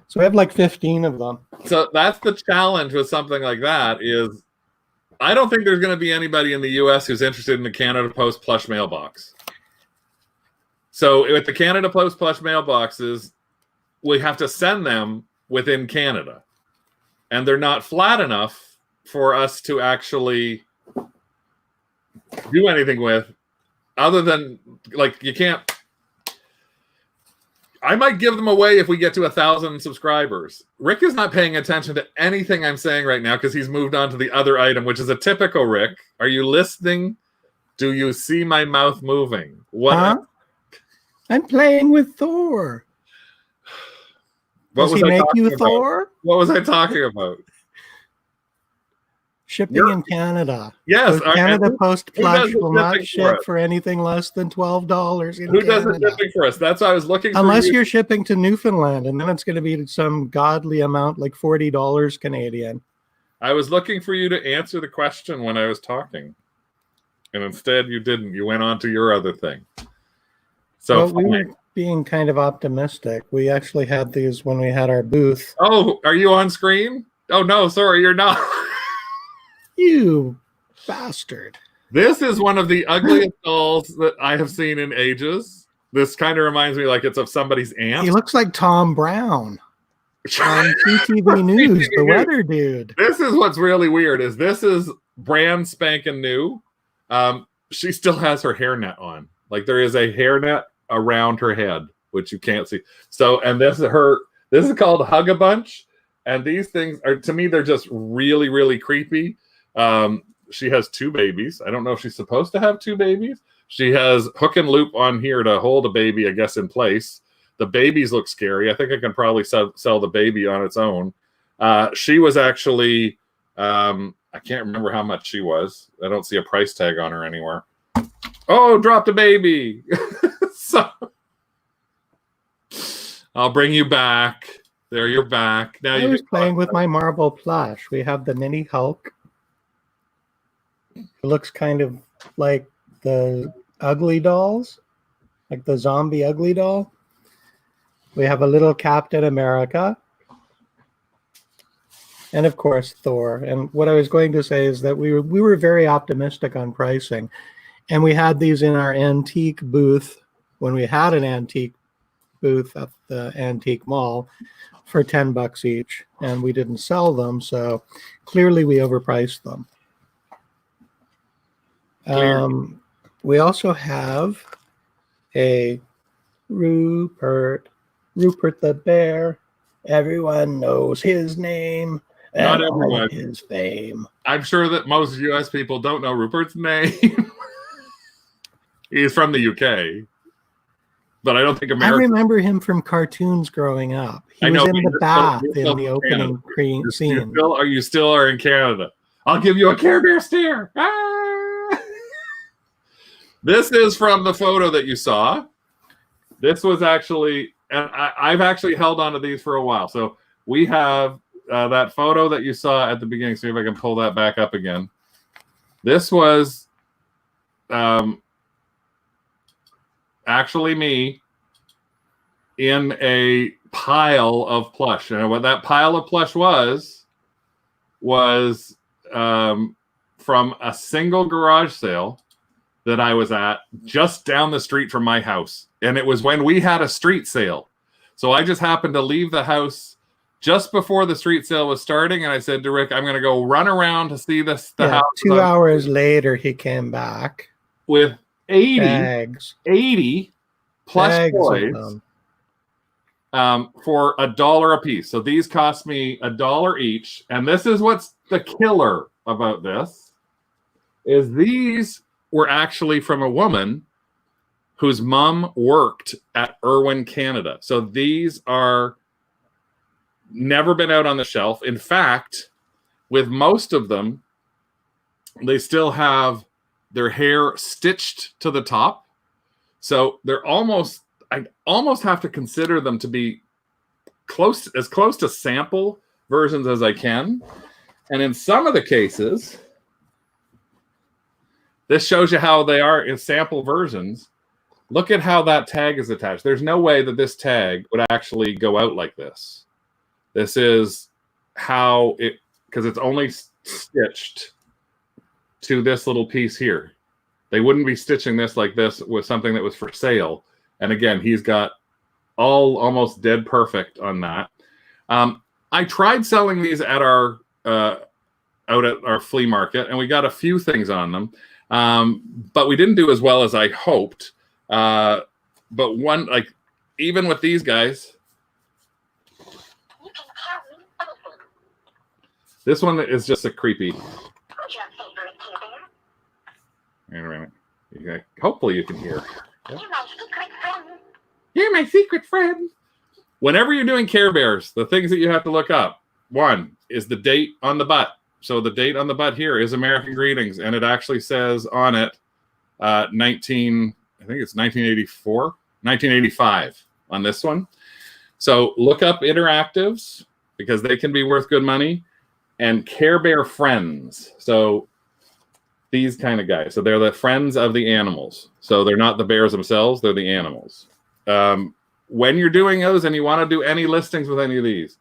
So we have like 15 of them. So that's the challenge with something like that is I don't think there's going to be anybody in the U.S. who's interested in the Canada Post plush mailbox. So with the Canada Post plush mailboxes, we have to send them within Canada. And they're not flat enough for us to actually do anything with other than, like, you can't. I might give them away if we get to 1,000 subscribers. Rick is not paying attention to anything I'm saying right now because he's moved on to the other item, which is a typical Rick. Are you listening? Do you see my mouth moving? What? Huh? I'm playing with Thor. Does he make you Thor? What was I talking about? Shipping in Canada. Yes. Canada Post Plush will not ship for anything less than $12 in Canada. Who does the shipping for us? That's what I was looking for. Unless you're shipping to Newfoundland, and then it's going to be some godly amount, like $40 Canadian. I was looking for you to answer the question when I was talking. And instead you didn't. You went on to your other thing. So well, being kind of optimistic. We actually had these when we had our booth. Oh, are you on screen? Oh, no, sorry, you're not. You bastard. This is one of the ugliest dolls that I have seen in ages. This kind of reminds me like it's of somebody's aunt. He looks like Tom Brown on CTV News, the weather dude. This is what's really weird is this is brand spanking new. She still has her hairnet on. Like there is a hairnet around her head, which you can't see. So, and this is called Hug a Bunch. And these things are, to me, they're just really, really creepy. She has 2 babies. I don't know if she's supposed to have 2 babies. She has hook and loop on here to hold a baby, I guess, in place. The babies look scary. I think I can probably sell the baby on its own. She was actually, I can't remember how much she was. I don't see a price tag on her anywhere. Oh, dropped a baby. So I'll bring you back. There, you're back. Now I was playing with my marble plush. We have the mini Hulk. It looks kind of like the ugly dolls, like the zombie ugly doll. We have a little Captain America. And of course, Thor. And what I was going to say is that we were very optimistic on pricing. And we had these in our antique booth when we had an antique booth at the antique mall for $10 each. And we didn't sell them. So clearly we overpriced them. We also have a Rupert the bear. Everyone knows his name. Not everyone. His fame. I'm sure that most US people don't know Rupert's name. He's from the UK. But I don't think America. I remember him from cartoons growing up. He was in the bath in the opening scene. You still are in Canada. I'll give you a Care Bear stare. Ah! This is from the photo that you saw. This was actually, and I've actually held on to these for a while. So we have that photo that you saw at the beginning. See if I can pull that back up again. This was actually me in a pile of plush. And what that pile of plush was from a single garage sale that I was at just down the street from my house. And it was when we had a street sale. So I just happened to leave the house just before the street sale was starting. And I said to Rick, I'm going to go run around to see the house. 2 hours later, he came back with 80 bags. 80 plush toys for $1 a piece. So these cost me $1 each. And this is what's the killer about this is these were actually from a woman whose mom worked at Irwin, Canada. So these are never been out on the shelf. In fact, with most of them, they still have their hair stitched to the top. So they're I almost have to consider them to be as close to sample versions as I can. And in some of the cases, this shows you how they are in sample versions. Look at how that tag is attached. There's no way that this tag would actually go out like this. This is how it, because it's only stitched to this little piece here. They wouldn't be stitching this like this with something that was for sale. And again, he's got all almost dead perfect on that. I tried selling these at our out at our flea market, and we got a few things on them. But we didn't do as well as I hoped. But one, like, even with these guys, this one is just a creepy. Wait a minute. Okay. Hopefully you can hear. You're my secret friend. You're my secret friend. Whenever you're doing Care Bears, the things that you have to look up, one is the date on the butt. So the date on the butt here is American Greetings, and it actually says on it I think it's 1984, 1985 on this one. So look up interactives because they can be worth good money, and Care Bear Friends. So these kind of guys. So they're the friends of the animals. So they're not the bears themselves, they're the animals. when you're doing those and you want to do any listings with any of these,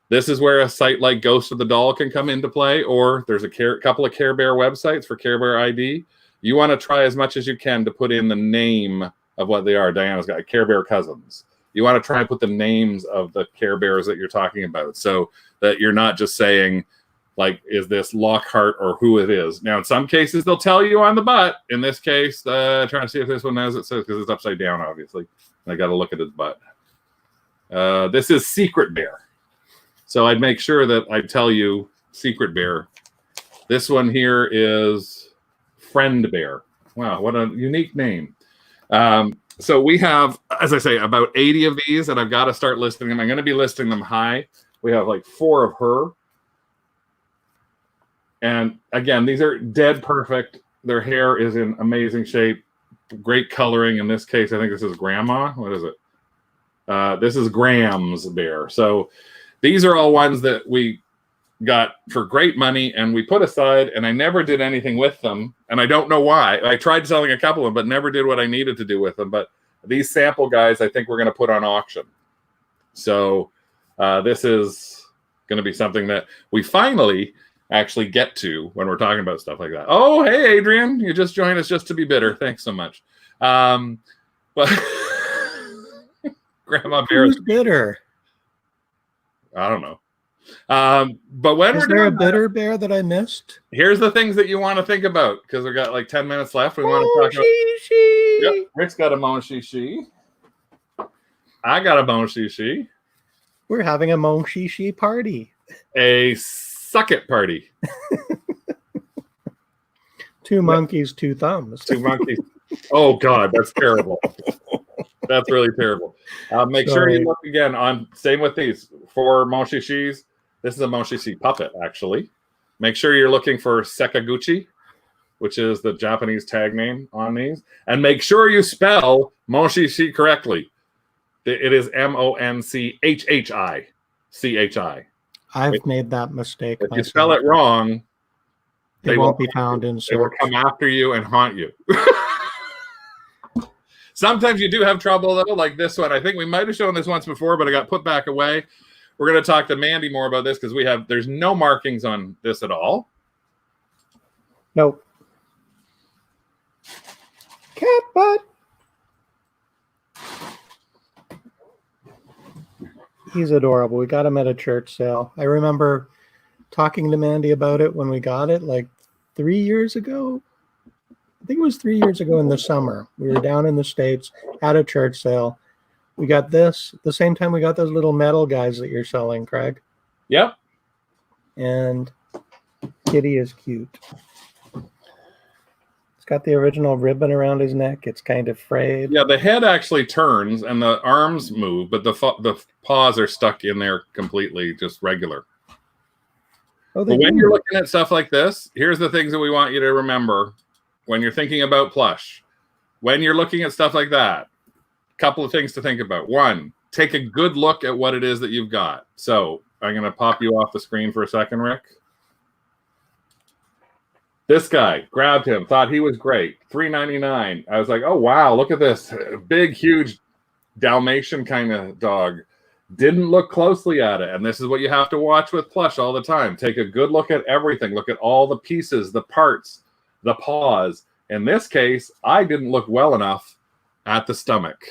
this is where a site like Ghost of the Doll can come into play, or there's a couple of Care Bear websites for Care Bear ID. You want to try as much as you can to put in the name of what they are. Diana's got Care Bear Cousins. You want to try and put the names of the Care Bears that you're talking about so that you're not just saying, like, is this Lockhart or who it is? Now, in some cases, they'll tell you on the butt. In this case, trying to see if this one has it says, because it's upside down, obviously. I got to look at his butt. This is Secret Bear. So I'd make sure that I tell you Secret Bear. This one here is Friend Bear. Wow, what a unique name. So we have, as I say, about 80 of these, and I've got to start listing them. I'm going to be listing them high. We have like 4 of her. And again, these are dead perfect. Their hair is in amazing shape. Great coloring. In this case, I think this is Grandma. What is it? This is Graham's Bear. So these are all ones that we got for great money and we put aside, and I never did anything with them. And I don't know why. I tried selling a couple of them, but never did what I needed to do with them. But these sample guys, I think we're going to put on auction. So this is going to be something that we finally actually get to when we're talking about stuff like that. Oh, hey, Adrian, you just joined us just to be bitter. Thanks so much. But Grandma Bear is bitter. I don't know. But when is there a bitter bear that I missed? Here's the things that you want to think about, because we've got like 10 minutes left. We want to talk about. Yep, Rick's got a Mon Shishi. I got a Mon Shishi. We're having a Mon Shishi party. A suck it party. 2 monkeys, 2 thumbs. 2 monkeys. Oh God, that's terrible. That's really terrible. Make sure you look again on, same with these 4 Mon Shishis. This is a Mon Shishi puppet, actually. Make sure you're looking for Sekaguchi, which is the Japanese tag name on these. And make sure you spell Mon Shishi correctly. It is MONCHHI. I've made that mistake. If you spell it wrong, they won't be found in search. They will come after you and haunt you. Sometimes you do have trouble, though, like this one. I think we might have shown this once before, but I got put back away. We're going to talk to Mandy more about this because there's no markings on this at all. Nope. Cat butt. He's adorable. We got him at a church sale. I remember talking to Mandy about it when we got it, like 3 years ago. I think it was 3 years ago in the summer. We were down in the States at a church sale. We got this the same time we got those little metal guys that you're selling, Craig. Yep. And Kitty is cute. It's got the original ribbon around his neck. It's kind of frayed. Yeah, the head actually turns and the arms move, but the paws are stuck in there completely, just regular. Oh, but when you're looking at stuff like this, here's the things that we want you to remember when you're thinking about plush. When you're looking at stuff like that, couple of things to think about. 1, take a good look at what it is that you've got. So I'm going to pop you off the screen for a second, Rick. This guy, grabbed him, thought he was great. $3.99. I was like, oh, wow, look at this. Big, huge Dalmatian kind of dog. Didn't look closely at it. And this is what you have to watch with plush all the time. Take a good look at everything. Look at all the pieces, the parts, the paws. In this case, I didn't look well enough at the stomach.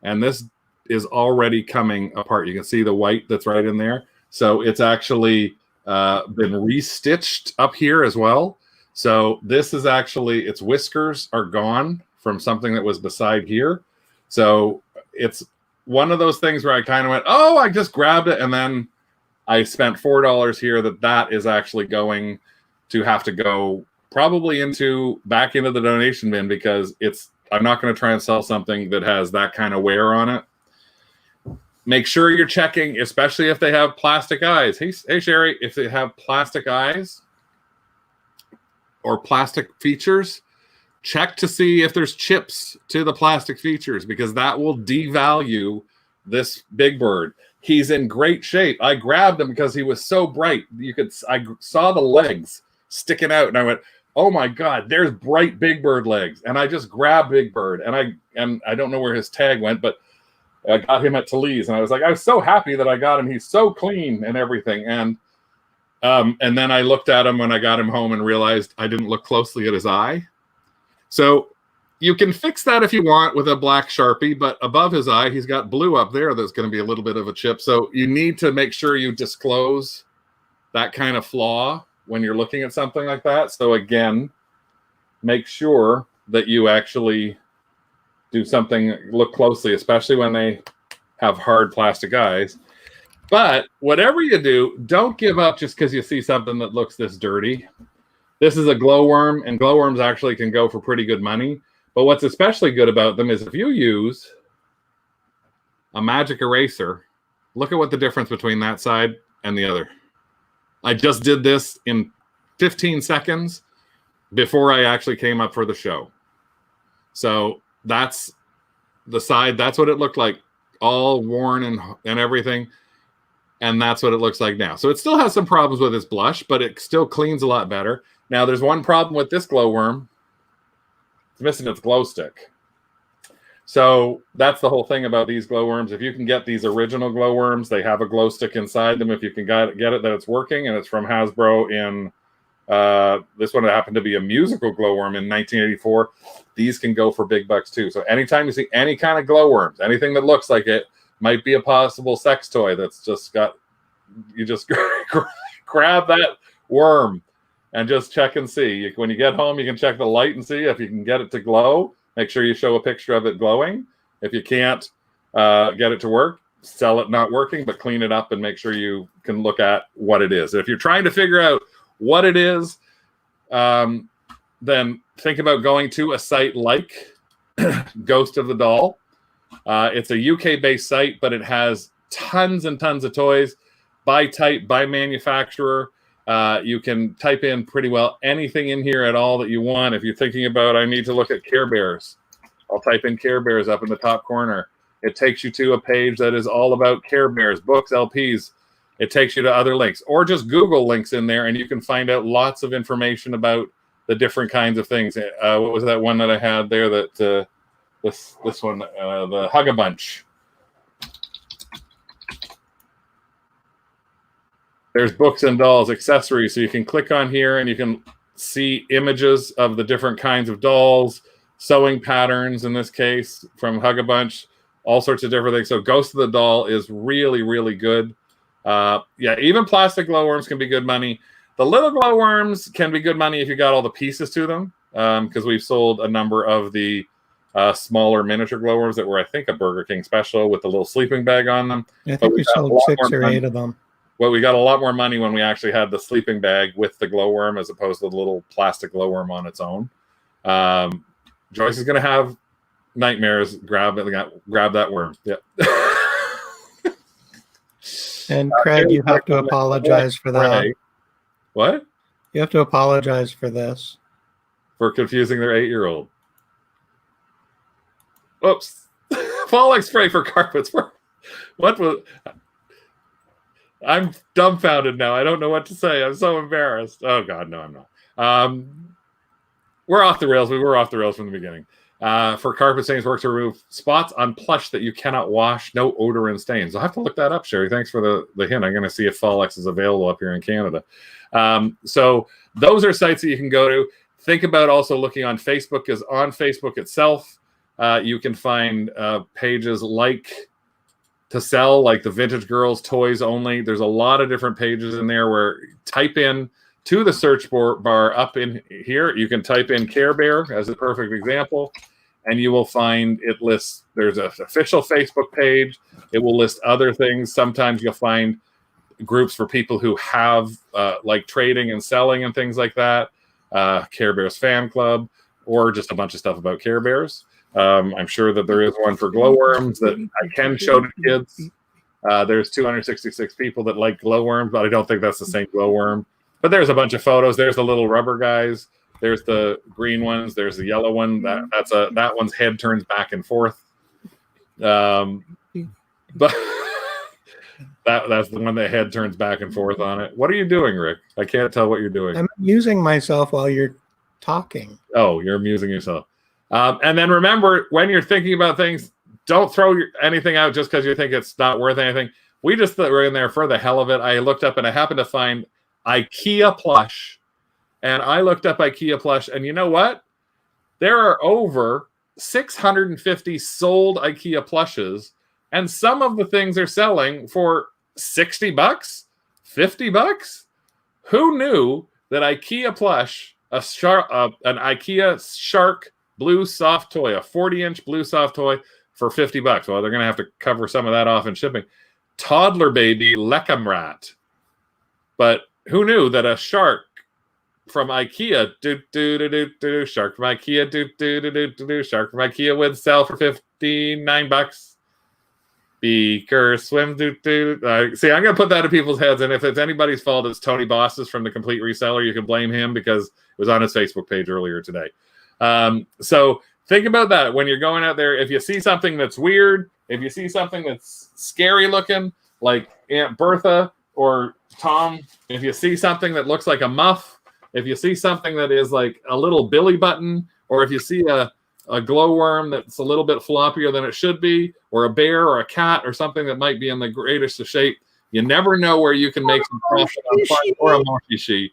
And this is already coming apart. You can see the white that's right in there. So it's actually been restitched up here as well. So this is actually, its whiskers are gone from something that was beside here. So it's one of those things where I kind of went, oh, I just grabbed it. And then I spent $4 here that is actually going to have to go probably back into the donation bin, because I'm not going to try and sell something that has that kind of wear on it. Make sure you're checking, especially if they have plastic eyes. Hey, Sherry, if they have plastic eyes or plastic features, check to see if there's chips to the plastic features, because that will devalue this big bird. He's in great shape. I grabbed him because he was so bright. I saw the legs sticking out, and I went, oh my God, there's bright Big Bird legs. And I just grabbed Big Bird, and I don't know where his tag went, but I got him at Talese, and I was like, I was so happy that I got him. He's so clean and everything. And then I looked at him when I got him home and realized I didn't look closely at his eye. So you can fix that if you want with a black Sharpie, but above his eye, he's got blue up there that's going to be a little bit of a chip. So you need to make sure you disclose that kind of flaw when you're looking at something like that. So again, make sure that you actually do something, look closely, especially when they have hard plastic eyes. But whatever you do, don't give up just because you see something that looks this dirty. This is a glowworm, and glowworms actually can go for pretty good money. But what's especially good about them is if you use a magic eraser, look at what the difference between that side and the other. I just did this in 15 seconds before I actually came up for the show. So that's the side. That's what it looked like, all worn and everything. And that's what it looks like now. So it still has some problems with its blush, but it still cleans a lot better. Now, there's one problem with this glowworm. It's missing its glow stick. So that's the whole thing about these glowworms. If you can get these original glowworms, they have a glow stick inside them. If you can get it that it's working, and it's from Hasbro in this one happened to be a musical glowworm in 1984. These can go for big bucks too. So anytime you see any kind of glowworms, anything that looks like it might be a possible sex toy that's just got, you just grab that worm and just check and see. When you get home, you can check the light and see if you can get it to glow. Make sure you show a picture of it glowing. If you can't get it to work, sell it not working, but clean it up and make sure you can look at what it is. If you're trying to figure out what it is, then think about going to a site like Ghost of the Doll. It's a UK-based site, but it has tons and tons of toys by type, by manufacturer. You can type in pretty well anything in here at all that you want. If you're thinking about, I need to look at Care Bears, I'll type in Care Bears up in the top corner. It takes you to a page that is all about Care Bears, books, LPs. It takes you to other links, or just Google links in there, and you can find out lots of information about the different kinds of things. What was that one that I had there? That this one, the Hug-a-Bunch. There's books and dolls, accessories. So you can click on here and you can see images of the different kinds of dolls, sewing patterns in this case from Hug-a-Bunch, all sorts of different things. So Ghost of the Doll is really, really good. Yeah, even plastic glowworms can be good money. The little glowworms can be good money if you got all the pieces to them, because we've sold a number of the smaller miniature glowworms that were, I think, a Burger King special with the little sleeping bag on them. I think we sold 6 or 8 of them. Well, we got a lot more money when we actually had the sleeping bag with the glowworm as opposed to the little plastic glowworm on its own. Joyce is going to have nightmares. Grab that worm. Yep. And Craig, you have to apologize for that. What? You have to apologize for this. For confusing their 8-year-old. Oops. Falling spray for carpets. What was... I'm dumbfounded now. I don't know what to say. I'm so embarrassed. Oh, God, no, I'm not. We're off the rails. We were off the rails from the beginning. For carpet stains, work to remove spots on plush that you cannot wash, no odor and stains. I'll have to look that up, Sherry. Thanks for the hint. I'm going to see if Fallex is available up here in Canada. So those are sites that you can go to. Think about also looking on Facebook, because on Facebook itself, you can find pages like to sell, like the Vintage Girls Toys Only. There's a lot of different pages in there where type in to the search bar up in here. You can type in Care Bear as a perfect example, and you will find it lists. There's an official Facebook page. It will list other things. Sometimes you'll find groups for people who have like trading and selling and things like that. Care Bears fan club, or just a bunch of stuff about Care Bears. I'm sure that there is one for glowworms that I can show to kids. There's 266 people that like glowworms, but I don't think that's the same glowworm. But there's a bunch of photos. There's the little rubber guys. There's the green ones. There's the yellow one. That one's head turns back and forth. But that's the one that head turns back and forth on it. What are you doing, Rick? I can't tell what you're doing. I'm amusing myself while you're talking. Oh, you're amusing yourself. And then remember, when you're thinking about things, don't throw anything out just because you think it's not worth anything. We just were in there for the hell of it. I looked up and I happened to find IKEA plush. And I looked up IKEA plush, and you know what? There are over 650 sold IKEA plushes, and some of the things are selling for $60, $50. Who knew that IKEA plush, an IKEA shark blue soft toy, a 40-inch blue soft toy for $50? Well, they're going to have to cover some of that off in shipping. Toddler baby Leckamrat. But who knew that a shark from IKEA, shark from IKEA, shark from IKEA would sell for $59. Beaker swim see, I'm gonna put that in people's heads, and if it's anybody's fault, it's Tony Boss's from The Complete Reseller. You can blame him because it was on his Facebook page earlier today. So think about that when you're going out there. If you see something that's weird, if you see something that's scary looking, like Aunt Bertha or Tom, if you see something that looks like a muff, if you see something that is like a little billy button, or if you see a glowworm that's a little bit floppier than it should be, or a bear or a cat or something that might be in the greatest of shape, you never know where you can make some profit on fun, or a monkey.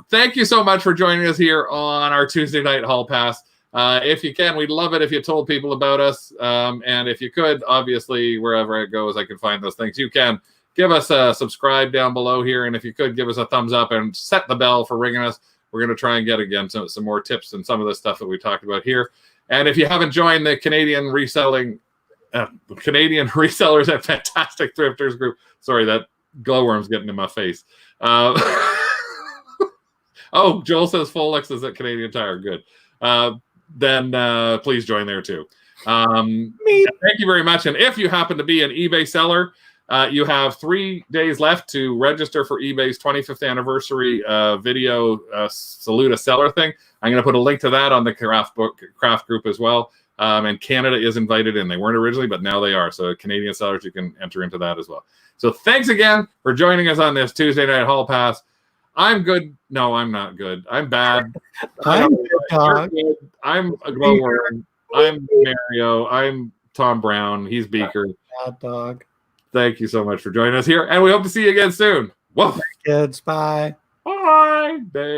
Thank you so much for joining us here on our Tuesday night hall pass. If you can, we'd love it if you told people about us. And if you could, obviously, wherever it goes, I can find those things. You can give us a subscribe down below here. And if you could, give us a thumbs up and set the bell for ringing us. We're going to try and get, again, some more tips and some of the stuff that we talked about here. And if you haven't joined the Canadian Resellers at Fantastic Thrifters group, sorry, that glowworm's getting in my face. Oh, Joel says Folex is at Canadian Tire. Good. Then please join there too. Thank you very much. And if you happen to be an eBay seller, you have 3 days left to register for eBay's 25th anniversary video Salute a Seller thing. I'm going to put a link to that on the craft group as well. And Canada is invited in. They weren't originally, but now they are. So Canadian sellers, you can enter into that as well. So thanks again for joining us on this Tuesday night hall pass. I'm good. No, I'm not good. I'm bad. I'm Dog. I'm a glowworm. I'm Mario. I'm Tom Brown. He's Beaker. Baddog. Thank you so much for joining us here, and we hope to see you again soon. Whoa. Kids, bye. Bye. Bye.